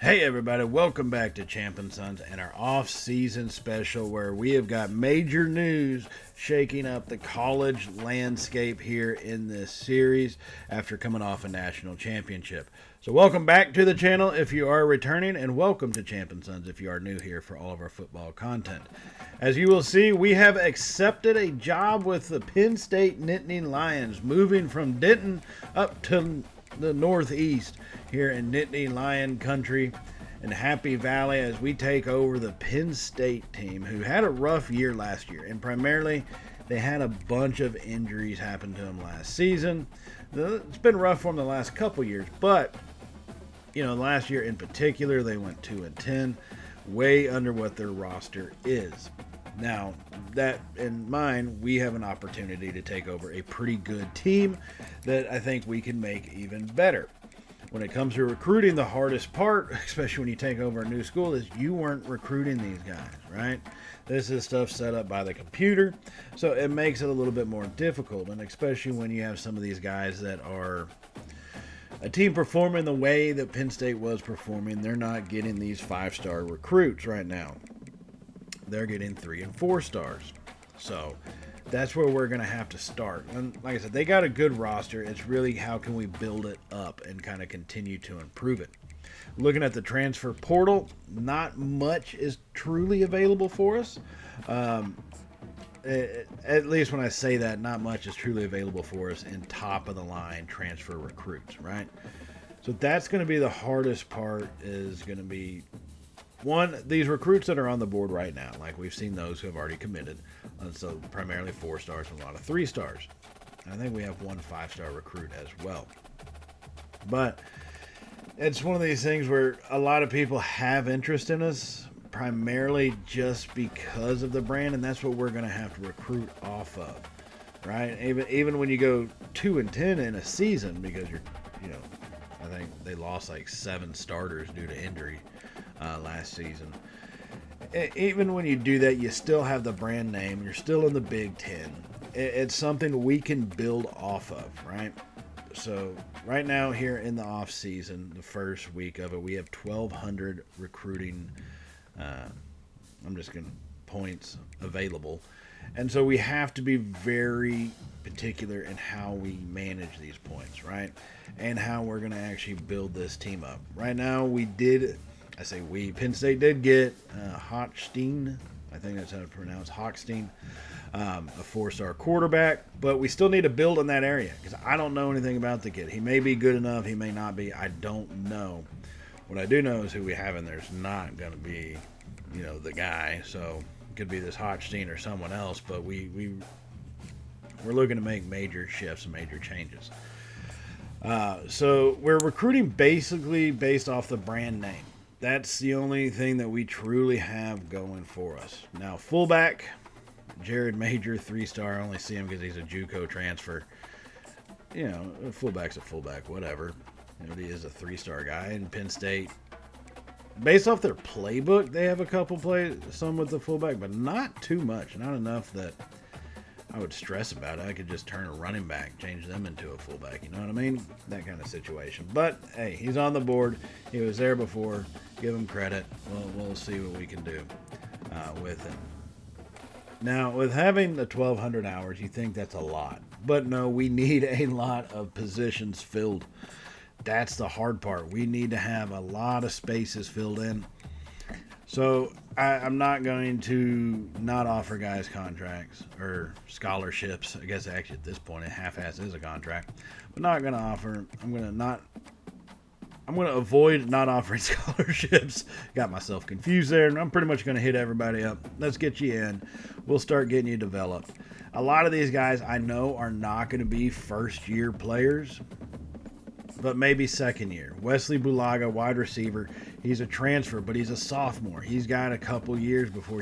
Hey everybody, welcome back to Champ and Sons and our off-season special where we have got major news shaking up the college landscape here in this series after coming off a national championship. So welcome back to the channel if you are returning, and welcome to Champ and Sons if you are new here for all of our football content. As you will see, we have accepted a job with the Penn State Nittany Lions, moving from Denton up to the northeast here in Nittany Lion country in Happy Valley as we take over the Penn State team, who had a rough year last year, and primarily they had a bunch of injuries happen to them last season. It's been rough for them the last couple years, but last year in particular they went 2-10, way under what their roster is. Now, that in mind, we have an opportunity to take over a pretty good team that I think we can make even better. When it comes to recruiting, the hardest part, especially when you take over a new school, is you weren't recruiting these guys, right? This is stuff set up by the computer, so it makes it a little bit more difficult, and especially when you have some of these guys that are a team performing the way that Penn State was performing. They're not getting these 5-star recruits right now. They're getting 3 and 4 stars. So that's where we're going to have to start. And like I said, they got a good roster. It's really how can we build it up and kind of continue to improve it. Looking at the transfer portal, not much is truly available for us. At least when I say that, not much is truly available for us in top-of-the-line transfer recruits, right? So that's going to be the hardest part, is going to be, one, these recruits that are on the board right now. Like, we've seen those who have already committed. So primarily 4 stars and a lot of 3 stars. I think we have 1 5-star recruit as well. But it's one of these things where a lot of people have interest in us, primarily just because of the brand, and that's what we're going to have to recruit off of, right? Even when you go 2-10 in a season, because I think they lost like 7 starters due to injury last season. Even when you do that, you still have the brand name. You're still in the Big Ten. It's something we can build off of, right? So right now here in the off season, the first week of it, we have 1,200 recruiting. I'm just going to points available, and so we have to be very particular in how we manage these points, right? And how we're going to actually build this team up. Right now, Penn State did get Hochstein, I think that's how it's pronounced, Hochstein, a 4-star quarterback, but we still need to build in that area because I don't know anything about the kid. He may be good enough, he may not be, I don't know. What I do know is who we have in there is not going to be, the guy, so it could be this Hochstein or someone else, but we're looking to make major shifts and major changes. So we're recruiting basically based off the brand name. That's the only thing that we truly have going for us. Now, fullback, Jared Major, 3-star. I only see him because he's a JUCO transfer. Fullback's a fullback, whatever. He is a 3-star guy. In Penn State, based off their playbook, they have a couple plays, some with the fullback, but not too much. Not enough that I would stress about it. I could just turn a running back, change them into a fullback. You know what I mean? That kind of situation. But, hey, he's on the board. He was there before. Give him credit. We'll see what we can do with him. Now, with having the 1,200 hours, you think that's a lot. But, no, we need a lot of positions filled. That's the hard part. We need to have a lot of spaces filled in. So I'm not going to not offer guys contracts or scholarships. I guess actually at this point a half-ass is a contract. But not going to offer. I'm going to avoid not offering scholarships. Got myself confused there, and I'm pretty much going to hit everybody up. Let's get you in. We'll start getting you developed. A lot of these guys I know are not going to be first-year players, but maybe second year. Wesley Bulaga, wide receiver. He's a transfer, but he's a sophomore. He's got a couple years before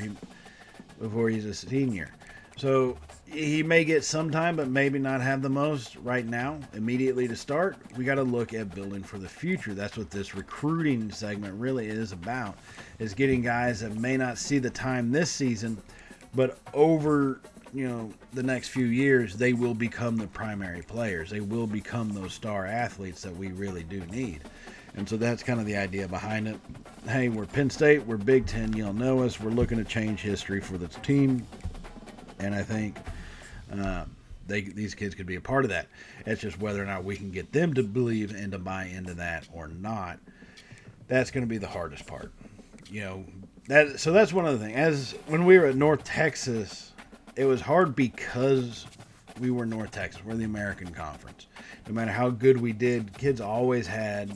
he's a senior. So he may get some time, but maybe not have the most right now, immediately to start. We got to look at building for the future. That's what this recruiting segment really is about, is getting guys that may not see the time this season, but over the next few years, they will become the primary players. They will become those star athletes that we really do need. And so that's kind of the idea behind it. Hey, we're Penn State, we're Big Ten, you'll know us. We're looking to change history for this team. And I think these kids could be a part of that. It's just whether or not we can get them to believe and to buy into that or not. That's going to be the hardest part. So that's one of the things. As when we were at North Texas, it was hard because we were North Texas. We're the American Conference. No matter how good we did, kids always had,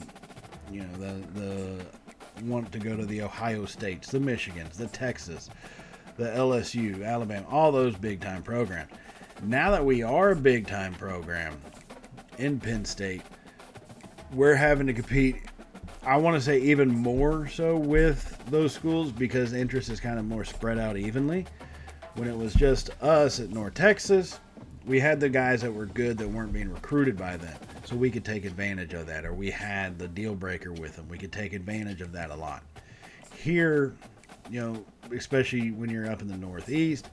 the want to go to the Ohio States, the Michigans, the Texas, the LSU, Alabama, all those big-time programs. Now that we are a big-time program in Penn State, we're having to compete, I want to say even more so with those schools because interest is kind of more spread out evenly. When it was just us at North Texas, we had the guys that were good that weren't being recruited by them. So we could take advantage of that, or we had the deal breaker with them. We could take advantage of that a lot. Here, especially when you're up in the Northeast,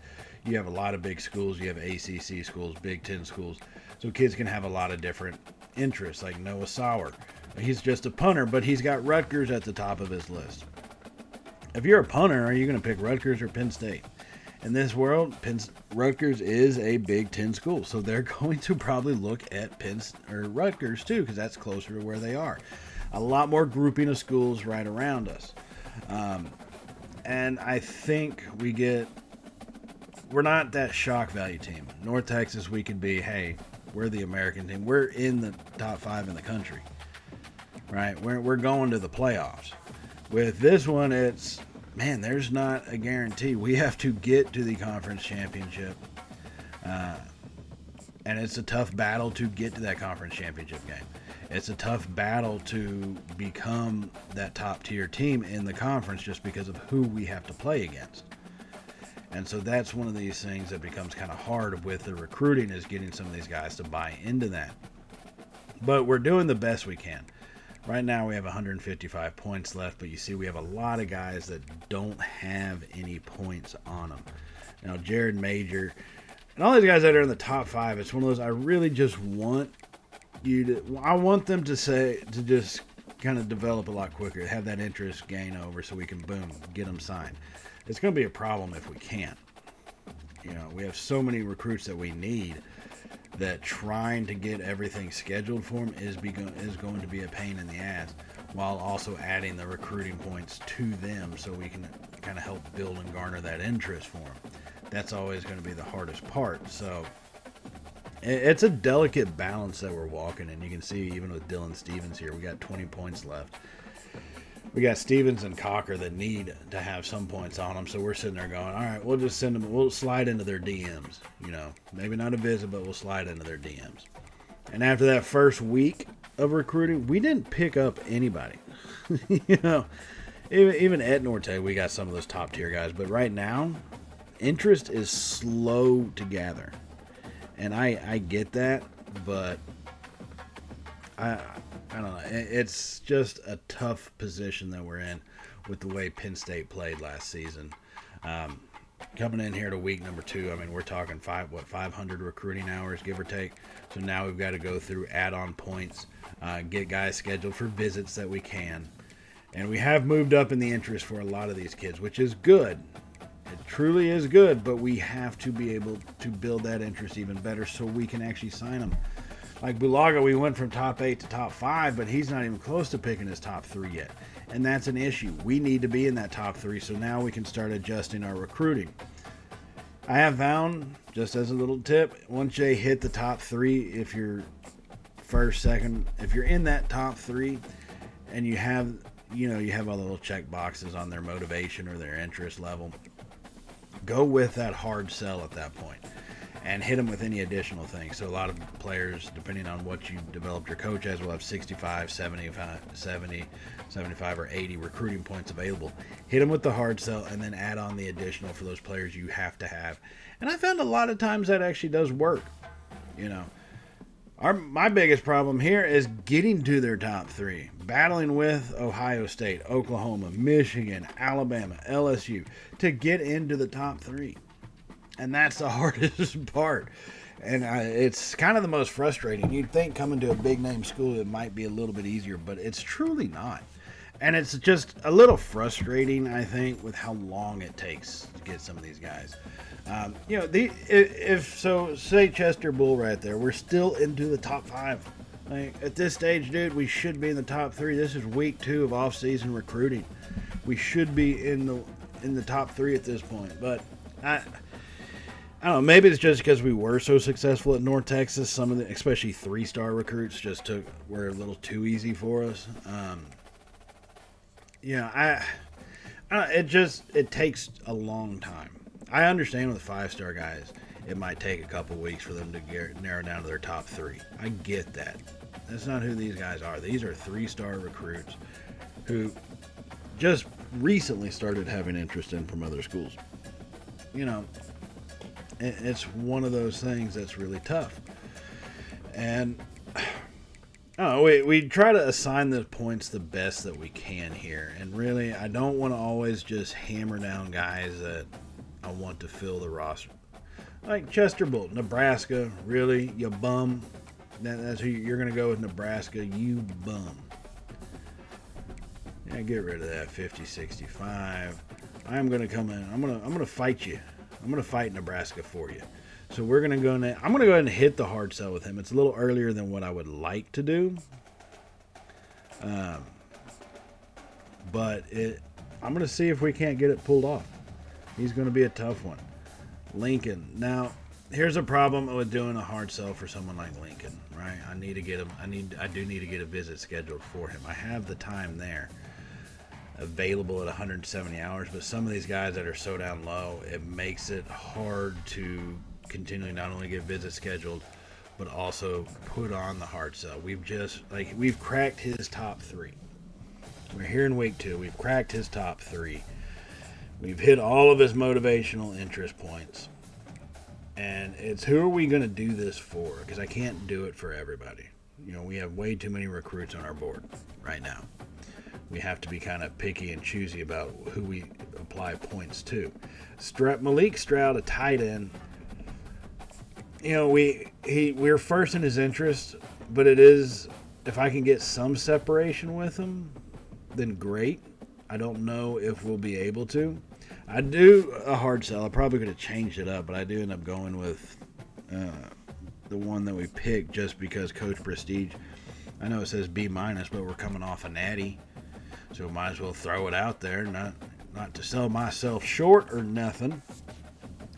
you have a lot of big schools. You have ACC schools, Big Ten schools. So kids can have a lot of different interests, like Noah Sauer. He's just a punter, but he's got Rutgers at the top of his list. If you're a punter, are you going to pick Rutgers or Penn State? In this world, Rutgers is a Big Ten school, so they're going to probably look at Rutgers too, because that's closer to where they are. A lot more grouping of schools right around us, and I think we're not that shock value team. North Texas, we could be, hey, we're the American team. We're in the top 5 in the country, right? We're going to the playoffs. With this one, it's, man, there's not a guarantee. We have to get to the conference championship. And it's a tough battle to get to that conference championship game. It's a tough battle to become that top tier team in the conference just because of who we have to play against. And so that's one of these things that becomes kind of hard with the recruiting, is getting some of these guys to buy into that. But we're doing the best we can. Right now we have 155 points left, but you see we have a lot of guys that don't have any points on them. Now, Jared Major and all these guys that are in the top 5, it's one of those I really just want I want them to just kind of develop a lot quicker, have that interest gain over so we can, boom, get them signed. It's going to be a problem if we can't. We have so many recruits that we need that trying to get everything scheduled for them is going to be a pain in the ass, while also adding the recruiting points to them so we can kind of help build and garner that interest for them. That's always going to be the hardest part. So it's a delicate balance that we're walking in. You can see even with Dylan Stevens here, we got 20 points left. We got Stevens and Cocker that need to have some points on them, so we're sitting there going, all right, we'll just send them, we'll slide into their DMs, maybe not a visit, but we'll slide into their DMs. And after that first week of recruiting, we didn't pick up anybody. Even at Norte, we got some of those top tier guys, but right now, interest is slow to gather. And I get that, but I don't know. It's just a tough position that we're in with the way Penn State played last season. Coming in here to week number 2, I mean, we're talking 500 recruiting hours, give or take. So now we've got to go through add-on points, get guys scheduled for visits that we can. And we have moved up in the interest for a lot of these kids, which is good. It truly is good, but we have to be able to build that interest even better so we can actually sign them. Like Bulaga, we went from top 8 to top 5, but he's not even close to picking his top 3 yet. And that's an issue. We need to be in that top 3, so now we can start adjusting our recruiting. I have found, just as a little tip, once you hit the top 3, if you're first, second, if you're in that top 3 and you have all the little check boxes on their motivation or their interest level, go with that hard sell at that point and hit them with any additional things. So a lot of players, depending on what you developed your coach as, will have 65, 75, 70, 75, or 80 recruiting points available. Hit them with the hard sell and then add on the additional for those players you have to have. And I found a lot of times that actually does work. My biggest problem here is getting to their top 3. Battling with Ohio State, Oklahoma, Michigan, Alabama, LSU to get into the top 3. And that's the hardest part. And it's kind of the most frustrating. You'd think coming to a big name school it might be a little bit easier, but it's truly not. And it's just a little frustrating, I think, with how long it takes to get some of these guys. If so, say Chester Bull right there, we're still into the top 5. Like, at this stage, dude, we should be in the top 3. This is week 2 of off-season recruiting. We should be in the top 3 at this point. But I don't know. Maybe it's just because we were so successful at North Texas. Some of the, especially 3-star recruits, were a little too easy for us. It takes a long time. I understand with 5-star guys, it might take a couple weeks for them to narrow down to their top 3. I get that. That's not who these guys are. These are 3-star recruits who just recently started having interest in from other schools. It's one of those things that's really tough. And we try to assign the points the best that we can here. And really, I don't want to always just hammer down guys that I want to fill the roster. Like Chester Bull, Nebraska, really? You bum? That's who you're going to go with, Nebraska, you bum. Yeah, get rid of that 50-65. I'm going to come in. I'm going to fight you. I'm going to fight Nebraska for you. So we're going to go in there. I'm going to go ahead and hit the hard sell with him. It's a little earlier than what I would like to do. But I'm going to see if we can't get it pulled off. He's going to be a tough one. Lincoln. Now, here's a problem with doing a hard sell for someone like Lincoln, right? I need to get him. I do need to get a visit scheduled for him. I have the time there available at 170 hours, but some of these guys that are so down low, it makes it hard to continually not only get visits scheduled, but also put on the hard sell. We've cracked his top 3. We're here in week 2. We've cracked his top 3. We've hit all of his motivational interest points. And it's who are we going to do this for? Because I can't do it for everybody. We have way too many recruits on our board right now. We have to be kind of picky and choosy about who we apply points to. Malik Stroud, a tight end. We're first in his interest, but it is, if I can get some separation with him, then great. I don't know if we'll be able to. I do a hard sell. I probably could have changed it up, but I do end up going with the one that we picked just because Coach Prestige. I know it says B-, but we're coming off a natty, so might as well throw it out there. Not to sell myself short or nothing,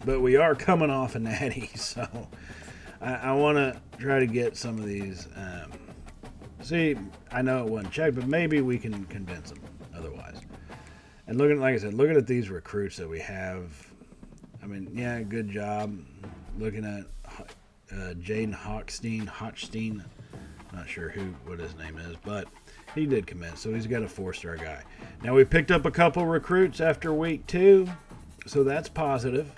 but we are coming off a natty, so I want to try to get some of these. See, I know it wasn't checked, but maybe we can convince them otherwise. And looking at these recruits that we have, I mean, yeah, good job. Looking at Jaden Hochstein, not sure what his name is, but he did commit, so he's got a 4-star guy. Now we picked up a couple recruits after week 2, so that's positive.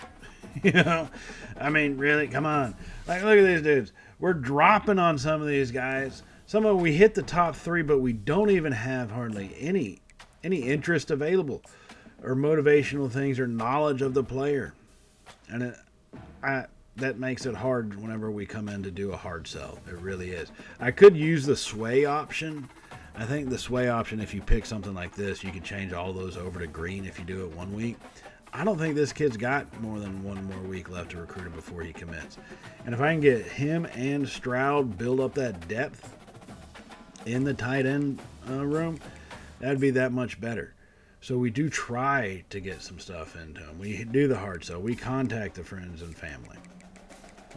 I mean, really, come on. Look at these dudes. We're dropping on some of these guys. Some of them we hit the top 3, but we don't even have hardly any interest available or motivational things or knowledge of the player. And that makes it hard whenever we come in to do a hard sell. It really is. I could use the sway option. I think the sway option, if you pick something like this, you can change all those over to green if you do it 1 week. I don't think this kid's got more than 1 more week left to recruit him before he commits. And if I can get him and Stroud build up that depth in the tight end room, that'd be that much better. So we do try to get some stuff into him. We do the hard sell. We contact the friends and family.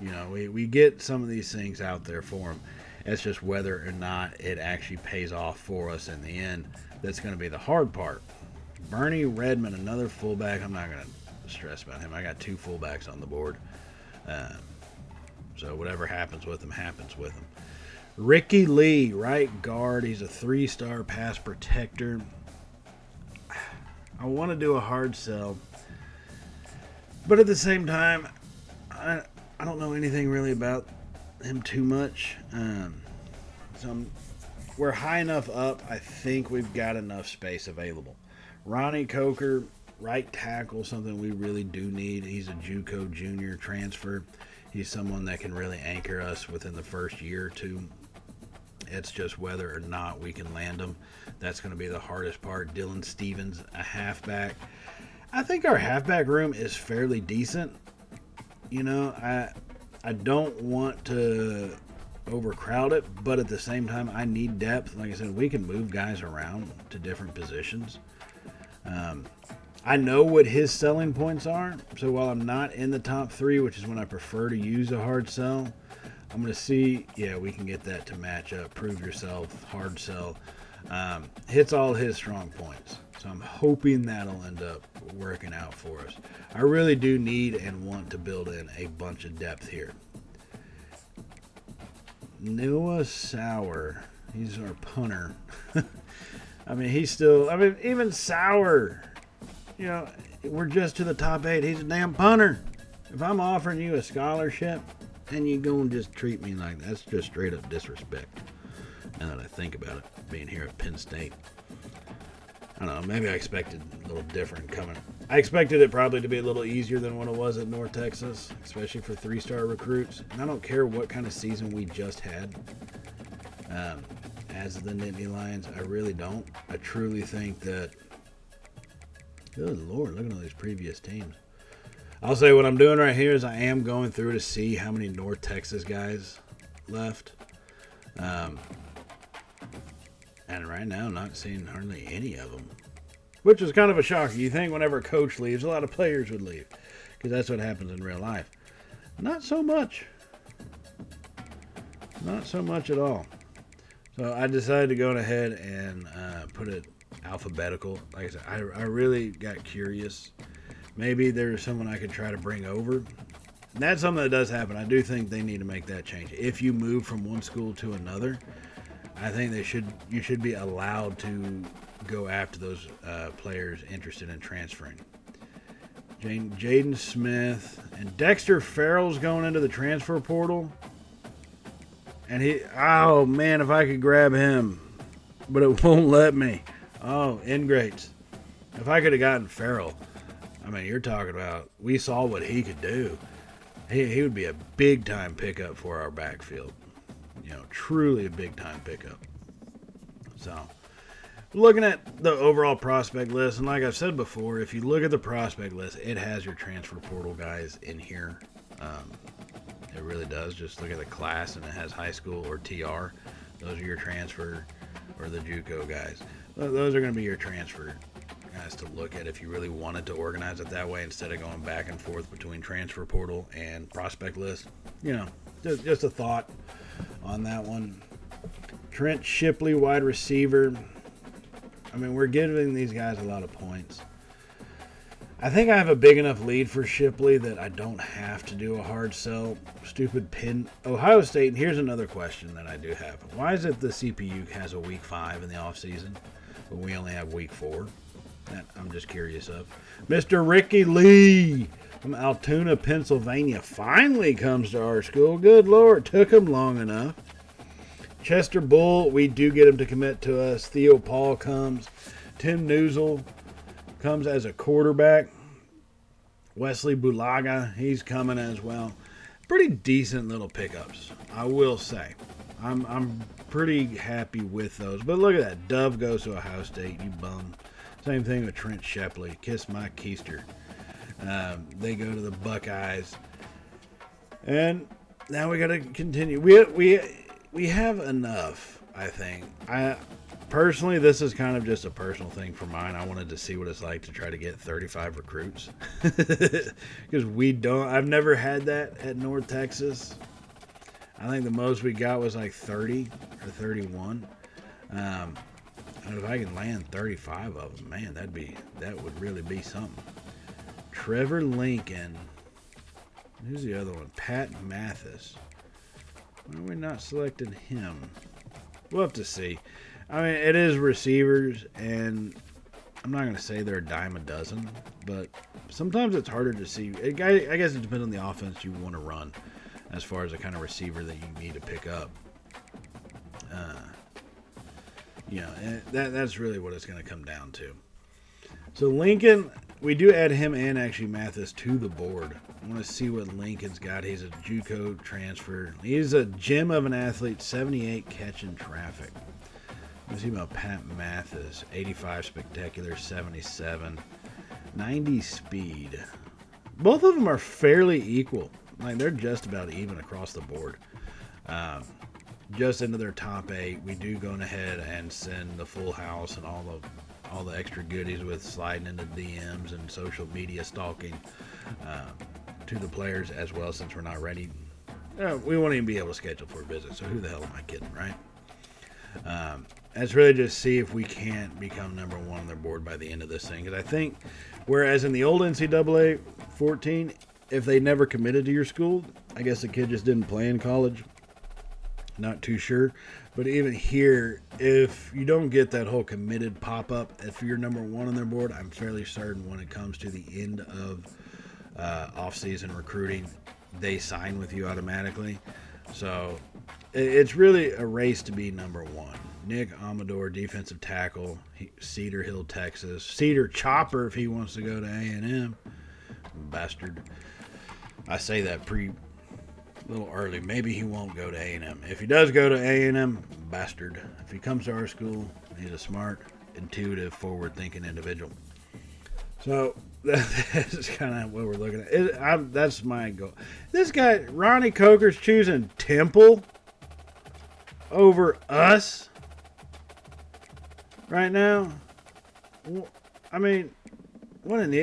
We get some of these things out there for him. It's just whether or not it actually pays off for us in the end. That's going to be the hard part. Bernie Redmond, another fullback. I'm not going to stress about him. I got 2 fullbacks on the board. So whatever happens with him, happens with him. Ricky Lee, right guard. He's a 3-star pass protector. I want to do a hard sell. But at the same time, I don't know anything really about him too much. We're high enough up. I think we've got enough space available. Ronnie Coker, right tackle, something we really do need. He's a JUCO junior transfer. He's someone that can really anchor us within the first year or two. It's just whether or not we can land him. That's going to be the hardest part. Dylan Stevens, a halfback. I think our halfback room is fairly decent. You know, I don't want to overcrowd it, but at the same time, I need depth. Like I said, we can move guys around to different positions. I know what his selling points are, so while I'm not in the top 3, which is when I prefer to use a hard sell, I'm going to see, yeah, we can get that to match up. Prove yourself, hard sell. Hits all his strong points. So I'm hoping that'll end up working out for us. I really do need and want to build in a bunch of depth here. Noah Sauer, he's our punter. I mean, even Sauer, you know, we're just to the top 8. He's a damn punter. If I'm offering you a scholarship and you go and just treat me like that's just straight up disrespect. Now that I think about it, being here at Penn State. I don't know, maybe I expected a little different coming. I expected it probably to be a little easier than what it was at North Texas, especially for 3-star recruits. And I don't care what kind of season we just had as the Nittany Lions. I really don't. I truly think that, good Lord, look at all these previous teams. I'll say what I'm doing right here is I am going through to see how many North Texas guys left. And right now, not seeing hardly any of them. Which is kind of a shocker. You think whenever a coach leaves, a lot of players would leave. Because that's what happens in real life. Not so much. Not so much at all. So I decided to go ahead and put it alphabetical. Like I said, I really got curious. Maybe there's someone I could try to bring over. And that's something that does happen. I do think they need to make that change. If you move from one school to another, I think you should be allowed to go after those players interested in transferring. Jaden Smith and Dexter Farrell's going into the transfer portal. And oh man, if I could grab him, but it won't let me. Oh, ingrates. If I could have gotten Farrell, I mean, you're talking about, we saw what he could do. He would be a big time pickup for our backfield. You know, truly a big time pickup. So, looking at the overall prospect list, and like I've said before, if you look at the prospect list, it has your transfer portal guys in here. It really does. Just look at the class, and it has high school or TR. Those are your transfer or the JUCO guys. Those are going to be your transfer guys to look at if you really wanted to organize it that way instead of going back and forth between transfer portal and prospect list. You know, just a thought on that one. Trent Shipley, wide receiver. I mean, we're giving these guys a lot of points. I think I have a big enough lead for Shipley that I don't have to do a hard sell. Stupid pin. Ohio State, and here's another question that I do have. Why is it the CPU has a week 5 in the offseason, but we only have week 4? That I'm just curious of. Mr. Ricky Lee from Altoona, Pennsylvania, finally comes to our school. Good Lord, took him long enough. Chester Bull, we do get him to commit to us. Theo Paul comes. Tim Newsel comes as a quarterback. Wesley Bulaga, he's coming as well. Pretty decent little pickups, I will say. I'm pretty happy with those. But look at that. Dove goes to Ohio State, you bum. Same thing with Trent Shepley. Kiss my keister. They go to the Buckeyes. And now we got to continue. We have enough, I think. Personally, this is kind of just a personal thing for mine. I wanted to see what it's like to try to get 35 recruits. Because I've never had that at North Texas. I think the most we got was like 30 or 31. And if I can land 35 of them, man, that would really be something. Trevor Lincoln. Who's the other one? Pat Mathis. Why are we not selecting him? We'll have to see. I mean, it is receivers, and I'm not going to say they're a dime a dozen, but sometimes it's harder to see. I guess it depends on the offense you want to run as far as the kind of receiver that you need to pick up. That's really what it's going to come down to. So Lincoln, we do add him and actually Mathis to the board. I want to see what Lincoln's got. He's a JUCO transfer. He's a gem of an athlete, 78 catching traffic. Let's see about Pat Mathis, 85 spectacular, 77, 90 speed. Both of them are fairly equal. Like, they're just about even across the board. Just into their top 8. We do go ahead and send the full house and all the extra goodies with sliding into DMs and social media stalking to the players as well, since we're not ready. We won't even be able to schedule for a visit, so who the hell am I kidding, right? It's really just see if we can't become number 1 on their board by the end of this thing. Because I think, whereas in the old NCAA 14, if they never committed to your school, I guess the kid just didn't play in college. Not too sure. But even here, if you don't get that whole committed pop-up, if you're number 1 on their board, I'm fairly certain when it comes to the end of off-season recruiting, they sign with you automatically. So it's really a race to be number 1. Nick Amador, defensive tackle, Cedar Hill, Texas. Cedar Chopper if he wants to go to A&M. Bastard. I say that a little early. Maybe he won't go to A&M. If he does go to A&M, bastard. If he comes to our school, he's a smart, intuitive, forward-thinking individual. So that's kind of what we're looking at. That's my goal. This guy, Ronnie Coker's choosing Temple over us right now. I mean, what an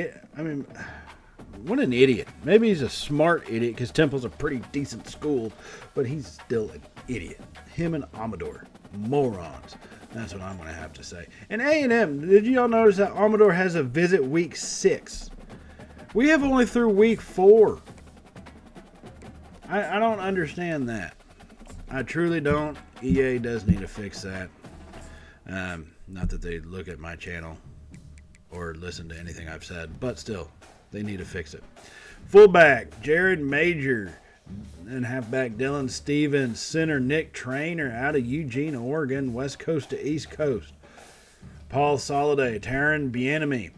idiot. Maybe he's a smart idiot because Temple's a pretty decent school, but he's still an idiot. Him and Amador, morons. That's what I'm going to have to say. And A&M, did you all notice that Amador has a visit week 6? We have only through week 4. I don't understand that. I truly don't. EA does need to fix that. Not that they look at my channel or listen to anything I've said, but still, they need to fix it. Fullback, Jared Major. And halfback, Dylan Stevens. Center, Nick Trainer out of Eugene, Oregon, west coast to east coast. Paul Soliday, Taryn Bienemy.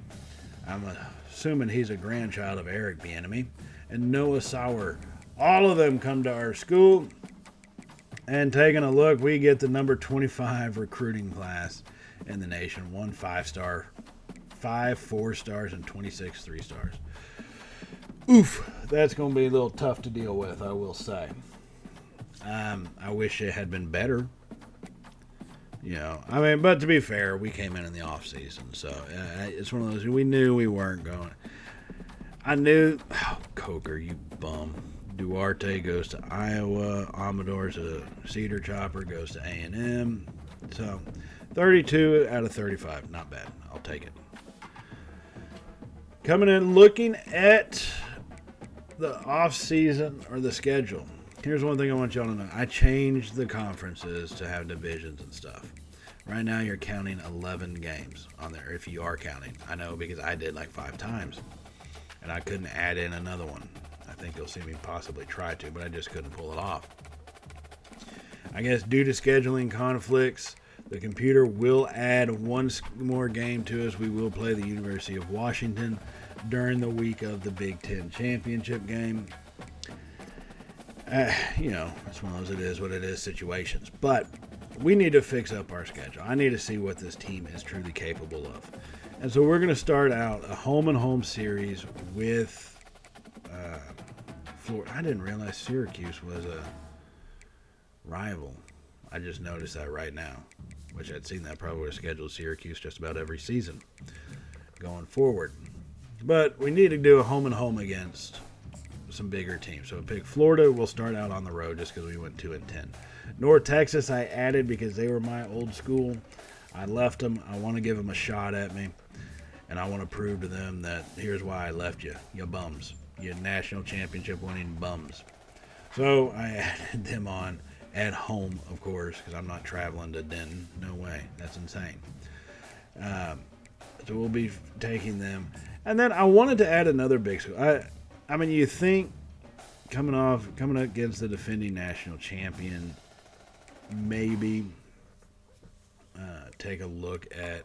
I'm assuming he's a grandchild of Eric Bienemy. And Noah Sauer. All of them come to our school. And taking a look, we get the number 25 recruiting class in the nation. 1 5-star, 5 4-stars, and 26 3-stars. Oof, that's going to be a little tough to deal with, I will say. I wish it had been better. But to be fair, we came in the offseason, so it's one of those, we knew we weren't going. I knew, Coker, you bum. Duarte goes to Iowa. Amador's a Cedar Chopper, goes to A&M. So, 32 out of 35, not bad. I'll take it. Coming in, looking at the off-season or the schedule. Here's one thing I want y'all to know. I changed the conferences to have divisions and stuff. Right now you're counting 11 games on there, if you are counting. I know because I did like 5 times. And I couldn't add in another one. I think you'll see me possibly try to, but I just couldn't pull it off. I guess due to scheduling conflicts, the computer will add one more game to us. We will play the University of Washington during the week of the Big Ten Championship game. It's one of those it is what it is situations. But we need to fix up our schedule. I need to see what this team is truly capable of. And so we're going to start out a home-and-home series with Florida. I didn't realize Syracuse was a rival. I just noticed that right now. Wish I'd seen that. Probably would have scheduled Syracuse just about every season going forward. But we need to do a home-and-home against some bigger teams. So pick Florida. We'll start out on the road just because we went 2-10. North Texas I added because they were my old school. I left them. I want to give them a shot at me. And I want to prove to them that here's why I left you. You bums. You national championship winning bums. So I added them on at home, of course, because I'm not traveling to Denton. No way. That's insane. So we'll be taking them. And then I wanted to add another big school. I mean, you think coming up against the defending national champion, maybe take a look at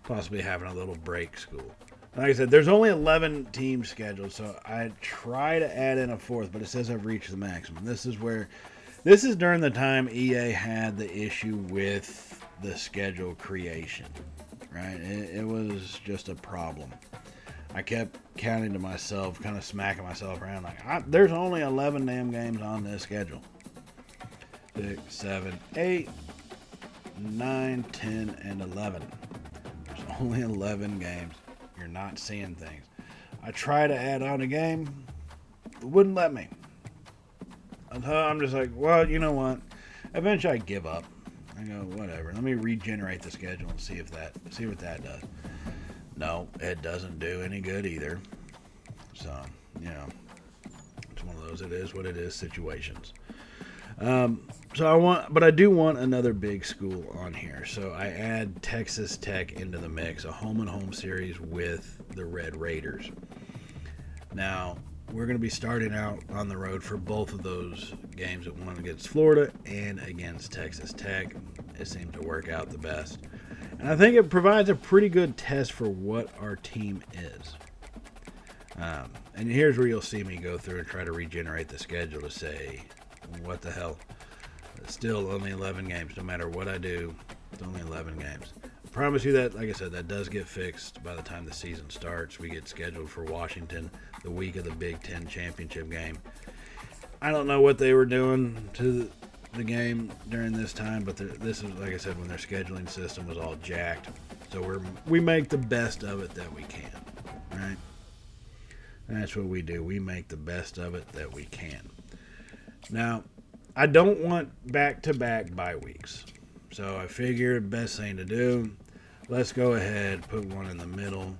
possibly having a little break school. Like I said, there's only 11 teams scheduled, so I try to add in a fourth, but it says I've reached the maximum. This is during the time EA had the issue with the schedule creation, right? It was just a problem. I kept counting to myself, kind of smacking myself around like, there's only 11 damn games on this schedule. 6, 7, 8, 9, 10, and 11. There's only 11 games. You're not seeing things. I try to add on a game, it wouldn't let me. I'm just like, well, you know what? Eventually I give up. I go, whatever. Let me regenerate the schedule and see what that does. No, it doesn't do any good either. So, it's one of those it is what it is situations. But I do want another big school on here. So I add Texas Tech into the mix, a home and home series with the Red Raiders. Now, we're going to be starting out on the road for both of those games, one against Florida and against Texas Tech. It seemed to work out the best. And I think it provides a pretty good test for what our team is. And here's where you'll see me go through and try to regenerate the schedule to say, what the hell? It's still only 11 games. No matter what I do, it's only 11 games. I promise you that, like I said, that does get fixed by the time the season starts. We get scheduled for Washington the week of the Big Ten championship game. I don't know what they were doing to the game during this time, but this is, like I said, when their scheduling system was all jacked. So we make the best of it that we can, right? That's what we do. We make the best of it that we can. Now, I don't want back-to-back bye weeks. So I figured best thing to do, let's go ahead, put one in the middle.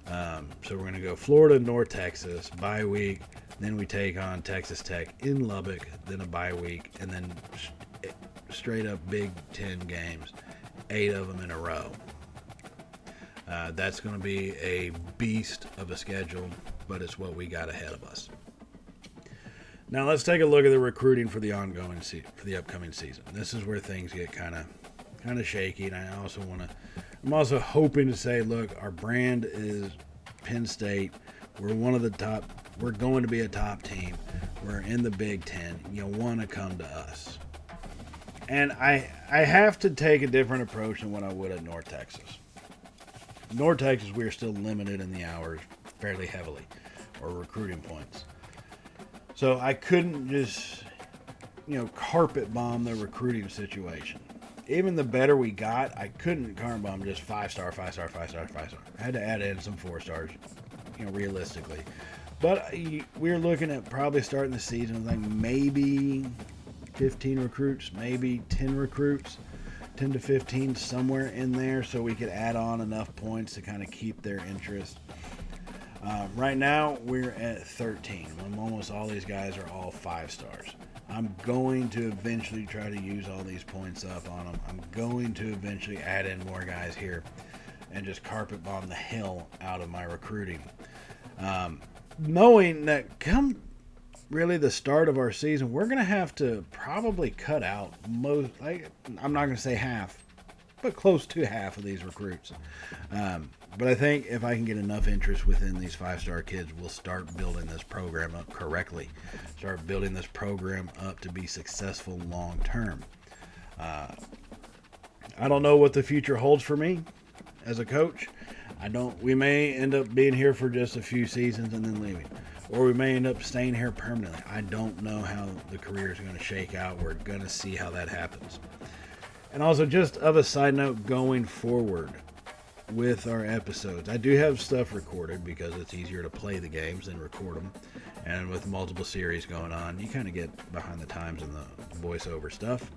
So we're going to go Florida, North Texas, bye week. Then we take on Texas Tech in Lubbock, then a bye week, and then straight up Big Ten games, 8 of them in a row. That's going to be a beast of a schedule, but it's what we got ahead of us. Now let's take a look at the recruiting for the for the upcoming season. This is where things get kind of shaky, and I'm also hoping to say, look, our brand is Penn State. We're one of the top. We're going to be a top team. We're in the Big Ten. You want to come to us. And I have to take a different approach than what I would at North Texas. North Texas, we're still limited in the hours fairly heavily, or recruiting points. So I couldn't just, carpet bomb the recruiting situation. Even the better we got, I couldn't carpet bomb just 5-star, 5-star, 5-star, 5-star. I had to add in some 4-stars, realistically. But we're looking at probably starting the season with maybe 15 recruits, maybe 10 recruits, 10 to 15, somewhere in there, so we could add on enough points to kind of keep their interest. Right now, we're at 13. Almost all these guys are all 5-stars. I'm going to eventually try to use all these points up on them. I'm going to eventually add in more guys here and just carpet bomb the hell out of my recruiting. Knowing that come really the start of our season, we're going to have to probably cut out I'm not going to say half, but close to half of these recruits. But I think if I can get enough interest within these 5-star kids, we'll start building this program up correctly. Start building this program up to be successful long term. I don't know what the future holds for me as a coach. We may end up being here for just a few seasons and then leaving. Or we may end up staying here permanently. I don't know how the career is going to shake out. We're going to see how that happens. And also, just of a side note, going forward with our episodes, I do have stuff recorded because it's easier to play the games than record them. And with multiple series going on, you kind of get behind the times in the voiceover stuff.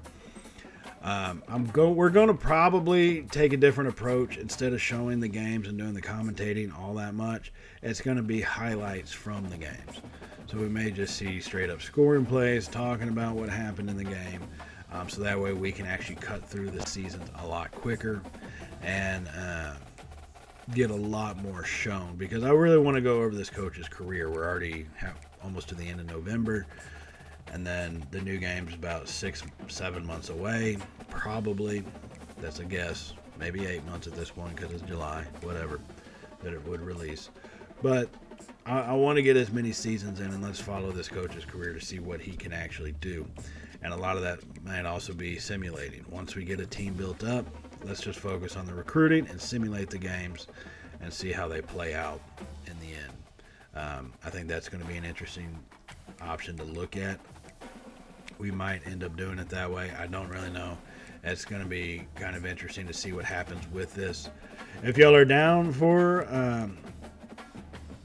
We're going to probably take a different approach. Instead of showing the games and doing the commentating all that much, it's going to be highlights from the games. So we may just see straight up scoring plays, talking about what happened in the game. So that way we can actually cut through the seasons a lot quicker and get a lot more shown, because I really want to go over this coach's career. We're already almost to the end of November, and then the new game's about 6-7 months away, probably. That's a guess. Maybe 8 months at this point because it's July, whatever. that it would release. But I want to get as many seasons in, and let's follow this coach's career to see what he can actually do. And a lot of that might also be simulating. Once we get a team built up, let's just focus on the recruiting and simulate the games and see how they play out in the end. I think that's going to be an interesting option to look at. We might end up doing it that way. I don't really know. It's going to be kind of interesting to see what happens with this. If y'all are down for,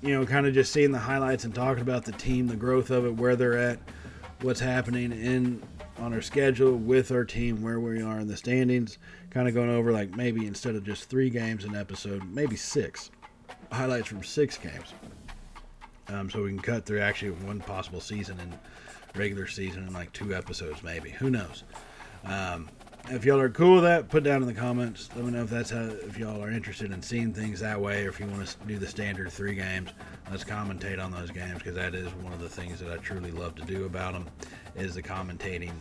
kind of just seeing the highlights and talking about the team, the growth of it, where they're at, what's happening on our schedule with our team, where we are in the standings, kind of going over like maybe instead of just 3 games an episode, maybe 6 highlights from 6 games. So we can cut through actually one possible season and regular season in like 2 episodes maybe. Who knows? If y'all are cool with that, put down in the comments. Let me know if y'all are interested in seeing things that way, or if you want to do the standard 3 games. Let's commentate on those games, because that is one of the things that I truly love to do about them, is the commentating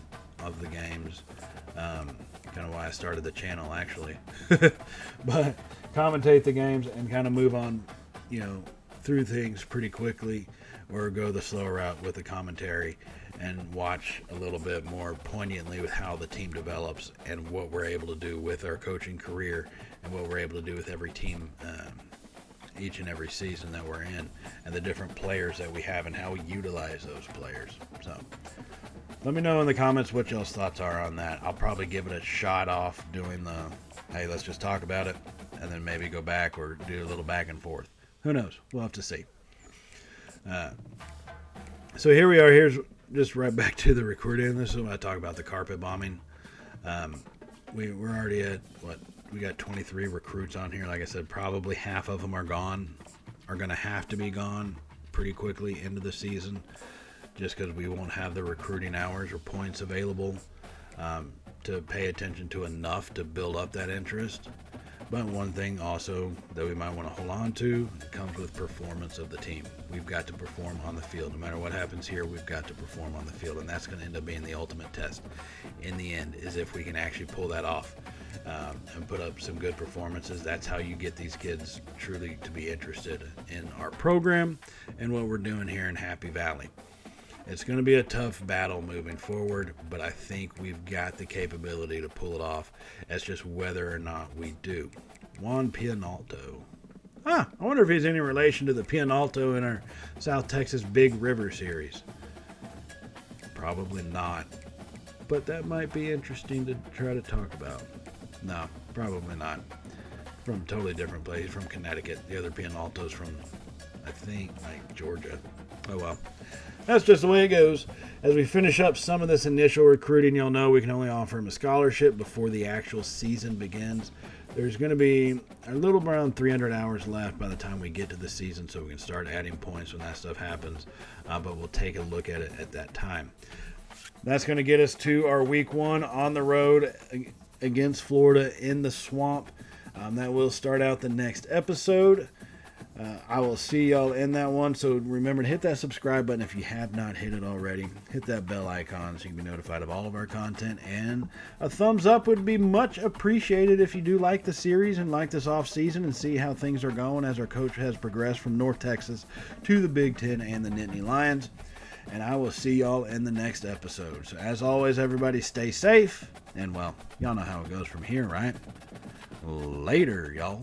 of the games. Kind of why I started the channel, actually. But commentate the games and kind of move on, through things pretty quickly, or go the slower route with the commentary and watch a little bit more poignantly with how the team develops and what we're able to do with our coaching career and what we're able to do with every team each and every season that we're in, and the different players that we have and how we utilize those players. So let me know in the comments what y'all's thoughts are on that. I'll probably give it a shot off doing hey, let's just talk about it, and then maybe go back or do a little back and forth. Who knows? We'll have to see. So here we are. Here's just right back to the recruiting. This is when I talk about the carpet bombing. We're already at, we got 23 recruits on here. Like I said, probably half of them are going to have to be gone pretty quickly into the season, just because we won't have the recruiting hours or points available to pay attention to enough to build up that interest. But one thing also that we might want to hold on to comes with performance of the team. We've got to perform on the field. No matter what happens here, we've got to perform on the field, and that's going to end up being the ultimate test in the end, is if we can actually pull that off and put up some good performances. That's how you get these kids truly to be interested in our program and what we're doing here in Happy Valley. It's going to be a tough battle moving forward, but I think we've got the capability to pull it off. It's just whether or not we do. Juan Pianalto. I wonder if he's any relation to the Pianalto in our South Texas Big River series. Probably not, but that might be interesting to try to talk about. No, probably not. From a totally different place, from Connecticut. The other Pianalto's from, I think, like Georgia. Oh well. That's just the way it goes. As we finish up some of this initial recruiting, you'll know we can only offer him a scholarship before the actual season begins. There's going to be a little around 300 hours left by the time we get to the season, so we can start adding points when that stuff happens. But we'll take a look at it at that time. That's going to get us to our week 1 on the road against Florida in the swamp. That will start out the next episode. I will see y'all in that one. So remember to hit that subscribe button if you have not hit it already. Hit that bell icon so you can be notified of all of our content. And a thumbs up would be much appreciated if you do like the series and like this off season and see how things are going as our coach has progressed from North Texas to the Big Ten and the Nittany Lions. And I will see y'all in the next episode. So as always, everybody stay safe. And well, y'all know how it goes from here, right? Later, y'all.